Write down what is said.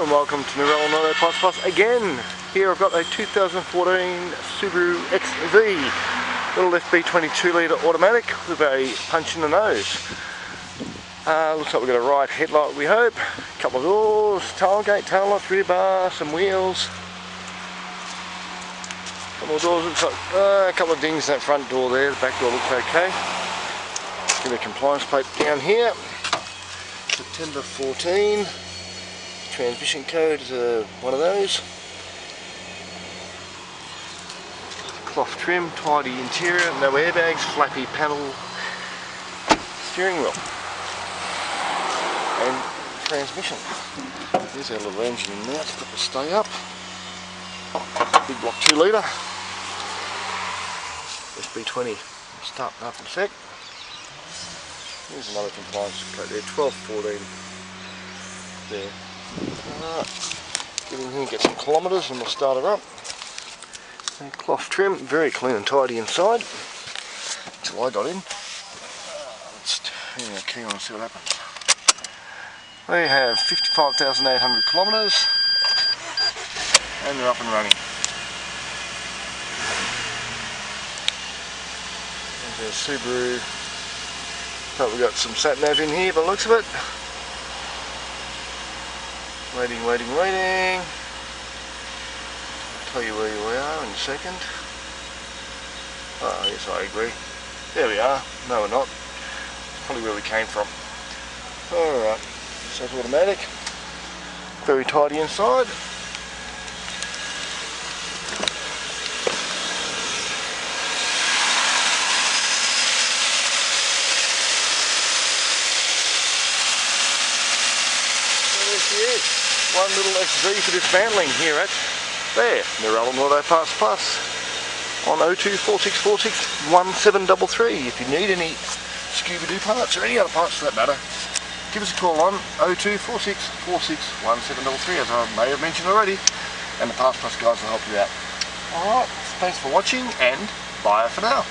and welcome to Narellan Auto Parts Plus again. Here I've got a 2014 Subaru XV, little FB20 2-litre automatic with a punch in the nose. Looks like we've got a right headlight, we hope, a couple of doors, tailgate, tail lights, rear bar, some wheels, a couple of doors, looks like a couple of dings in that front door there. The back door looks okay. Give me a compliance plate down here. September 14. Transmission code is one of those. Cloth trim, tidy interior, no airbags, flappy panel steering wheel and transmission. There's our little engine in there, it's got to stay up. Big block 2-litre FB20. Starting up in a sec. Here's another compliance code there, 1214 there. Alright, get in here and get some kilometres and we'll start her up. And cloth trim, very clean and tidy inside. Until I got in. Let's turn our key on and see what happens. We have 55,800 kilometres and they're up and running. There's a Subaru. Thought we got some sat nav in here by the looks of it. Waiting. I'll tell you where you are in a second. Oh yes, I agree. There we are. No, we're not. It's probably where we came from. Alright, so it's automatic. Very tidy inside. One little XV for dismantling here at Narellan Auto Parts Plus on 0246461733. If you need any Scooby-Doo parts or any other parts for that matter, give us a call on 0246461733, as I may have mentioned already, and the Parts Plus guys will help you out. Alright, thanks for watching and bye for now.